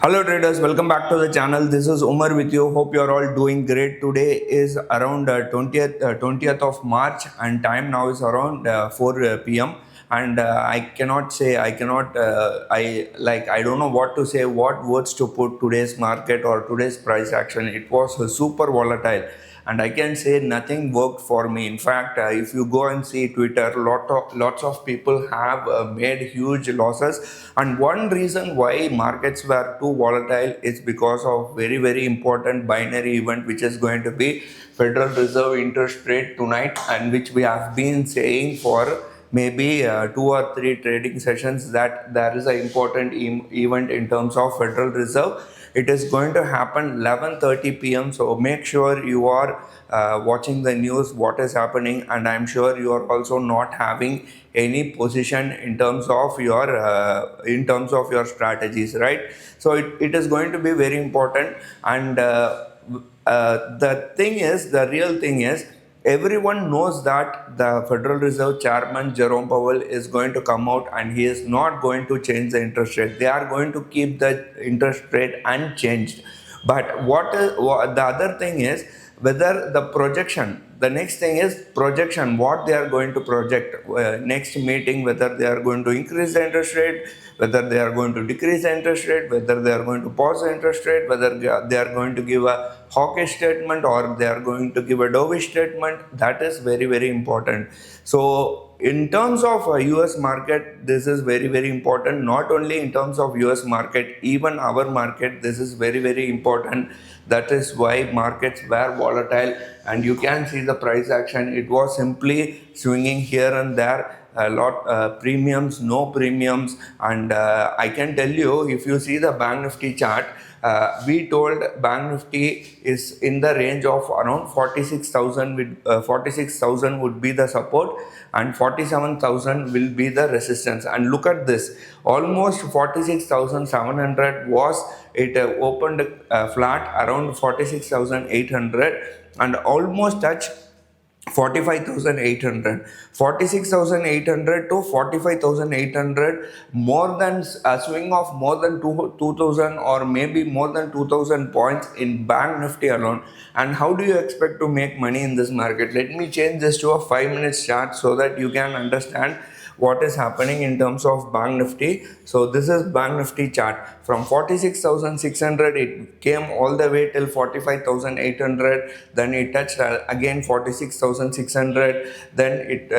Hello traders, welcome back to the channel. This is Umar with you. Hope you are all doing great. Today is around 20th of March and time now is around 4 p.m. and I don't know what to say, what words to put today's market or today's price action. It was super volatile and I can say nothing worked for me. In fact, if you go and see Twitter, lots of people have made huge losses, and one reason why markets were too volatile is because of very important binary event, which is going to be Federal Reserve interest rate tonight, and which we have been saying for maybe 2 or 3 trading sessions that there is an important event in terms of Federal Reserve. It is going to happen 11:30 p.m. So make sure you are watching the news, what is happening, and I'm sure you are also not having any position in terms of your strategies, right? So it is going to be very important, and the real thing is, everyone knows that the Federal Reserve Chairman Jerome Powell is going to come out and he is not going to change the interest rate. They are going to keep the interest rate unchanged. But the other thing is, whether the projection, the next thing is projection, what they are going to project next meeting, whether they are going to increase the interest rate, whether they are going to decrease the interest rate, whether they are going to pause the interest rate, whether they are going to give a hawkish statement or they are going to give a dovish statement. That is very important. So in terms of US market, this is very important. Not only in terms of US market, even our market, this is very important. That is why markets were volatile, and you can see the price action. It was simply swinging here and there, a lot premiums, no premiums, and I can tell you, if you see the Banknifty chart, we told Banknifty is in the range of around 46,000 with 46,000 would be the support and 47,000 will be the resistance. And look at this, almost 46,700 was it opened flat around 46,800 and almost touched 45,800, 46,800 to 45,800, more than a swing of more than 2,000 or maybe more than 2,000 points in Bank Nifty alone. And how do you expect to make money in this market? Let me change this to a 5-minute chart so that you can understand what is happening in terms of Bank Nifty. So this is Bank Nifty chart. From 46,600 it came all the way till 45,800, then it touched again 46,600, then it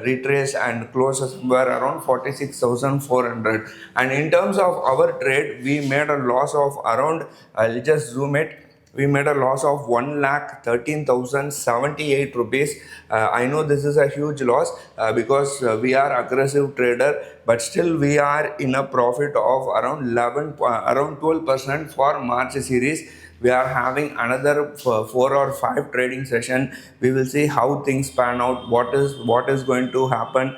retraced and closed somewhere around 46,400. And in terms of our trade, we made a loss of around, I'll just zoom it, we made a loss of 1,13,078 rupees. I know this is a huge loss because we are aggressive trader, but still we are in a profit of around 12% for March series. We are having another 4 or 5 trading session. We will see how things pan out, what is going to happen.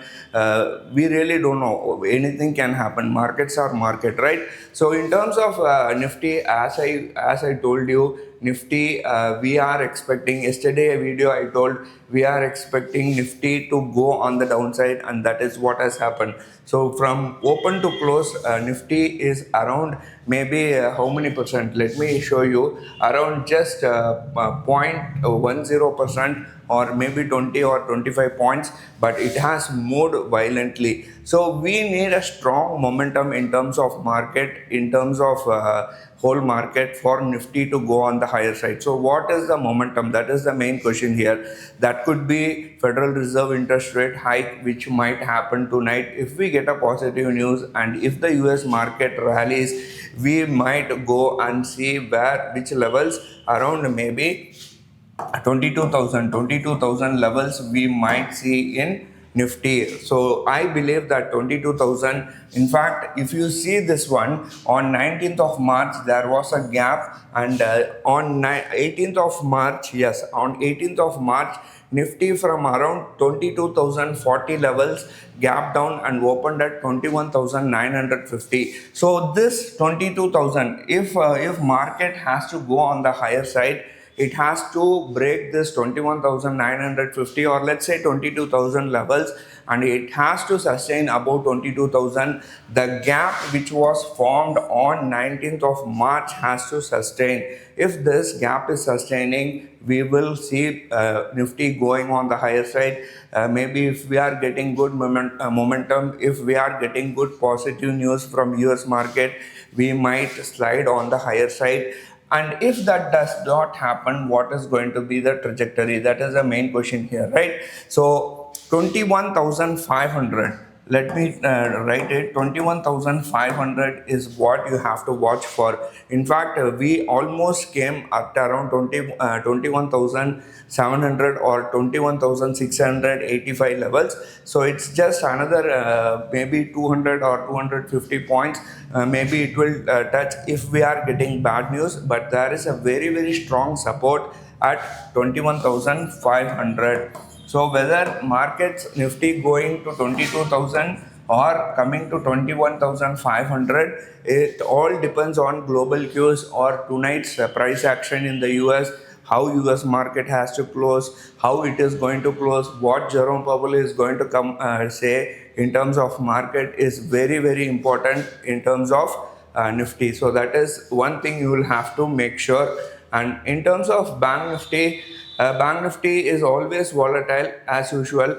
We really don't know, anything can happen. Markets are market, right? So in terms of Nifty, as I told you, Nifty, we are expecting, yesterday a video I told, we are expecting Nifty to go on the downside, and that is what has happened. So from open to close, Nifty is around maybe how many percent? Let me show you, around just 0.10% or maybe 20 or 25 points, but it has moved violently. So we need a strong momentum in terms of market, in terms of whole market, for Nifty to go on the higher side. So what is the momentum? That is the main question here. That could be Federal Reserve interest rate hike, which might happen tonight. If we get a positive news and if the US market rallies, we might go and see which levels, around maybe 22,000 levels we might see in Nifty. So I believe that 22,000, in fact, if you see this one, on 19th of March, there was a gap, and on 18th of March, yes, on 18th of March, Nifty from around 22,040 levels gap down and opened at 21,950. So this 22,000, if market has to go on the higher side, it has to break this 21,950 or let's say 22,000 levels, and it has to sustain above 22,000. The gap which was formed on 19th of March has to sustain. If this gap is sustaining, we will see Nifty going on the higher side. Maybe if we are getting good momentum, if we are getting good positive news from US market, we might slide on the higher side. And if that does not happen, what is going to be the trajectory? That is the main question here, right? So 21,500. Let me write it. 21,500 is what you have to watch for. In fact, we almost came at around 21,700 or 21,685 levels. So it's just another maybe 200 or 250 points. Maybe it will touch if we are getting bad news, but there is a very strong support at 21,500. So whether markets Nifty going to 22,000 or coming to 21,500, it all depends on global cues or tonight's price action in the US, how US market has to close, how it is going to close, what Jerome Powell is going to come say in terms of market is very important in terms of Nifty. So that is one thing you will have to make sure. And in terms of Bank Nifty is always volatile as usual.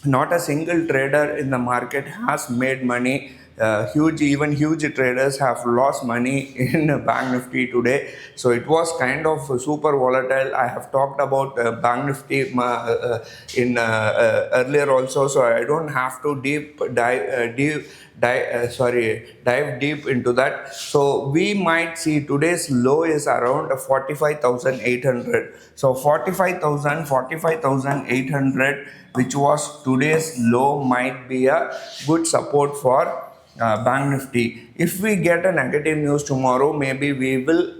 Not a single trader in the market has made money. Even huge traders have lost money in Bank Nifty today. So it was kind of super volatile. I have talked about Bank Nifty in earlier also, so I don't have to dive deep into that. So we might see today's low is around 45,800. So 45,800, which was today's low, might be a good support for Bank Nifty. If we get a negative news tomorrow, maybe we will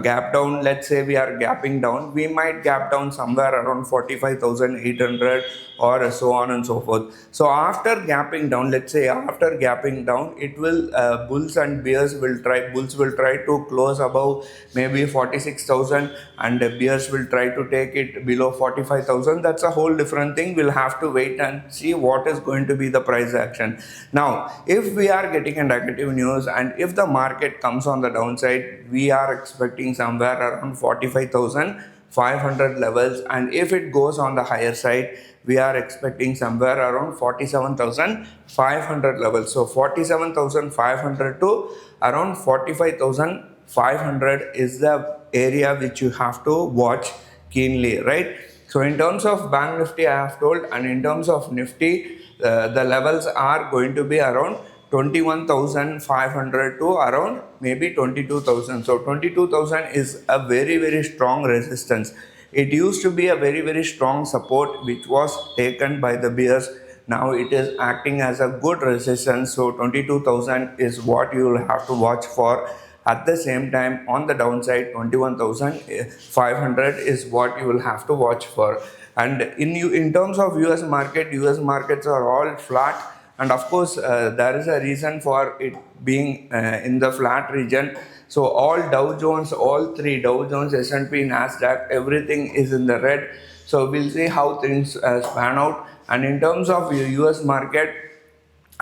gap down. Let's say we are gapping down, we might gap down somewhere around 45,800 or so on and so forth. So after gapping down, let's say after gapping down, it will bulls will try to close above maybe 46,000, and bears will try to take it below 45,000. That's a whole different thing. We'll have to wait and see what is going to be the price action. Now, if we are getting a negative news and if the market comes on the downside, we are expecting somewhere around 45,500 levels, and if it goes on the higher side, we are expecting somewhere around 47,500 levels. So 47,500 to around 45,500 is the area which you have to watch keenly, right? So in terms of Bank Nifty, I have told, and in terms of Nifty, the levels are going to be around 21,500 to around maybe 22,000. So 22,000 is a very strong resistance. It used to be a very strong support which was taken by the bears. Now it is acting as a good resistance. So 22,000 is what you will have to watch for. At the same time, on the downside, 21,500 is what you will have to watch for. And in terms of US markets are all flat. And of course, there is a reason for it being in the flat region. So all Dow Jones, all three, Dow Jones, S&P, Nasdaq, everything is in the red. So we'll see how things span out. And in terms of US market,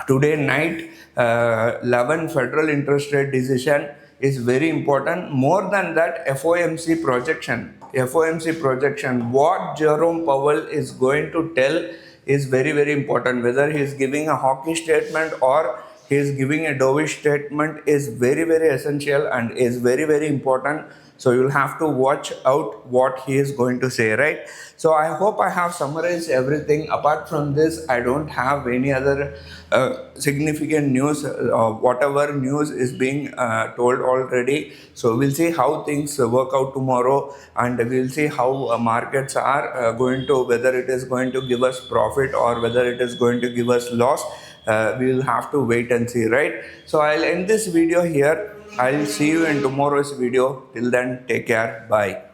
today night, 11 federal interest rate decision is very important. More than that, FOMC projection, what Jerome Powell is going to tell is very important. Whether he is giving a hawkish statement or he is giving a dovish statement is very essential and is very important. So you'll have to watch out what he is going to say, right? So I hope I have summarized everything. Apart from this, I don't have any other significant news. Whatever news is being told already. So we'll see how things work out tomorrow, and we'll see how markets are going to, whether it is going to give us profit or whether it is going to give us loss. We will have to wait and see, right? So I'll end this video here. I'll see you in tomorrow's video. Till then, take care. Bye.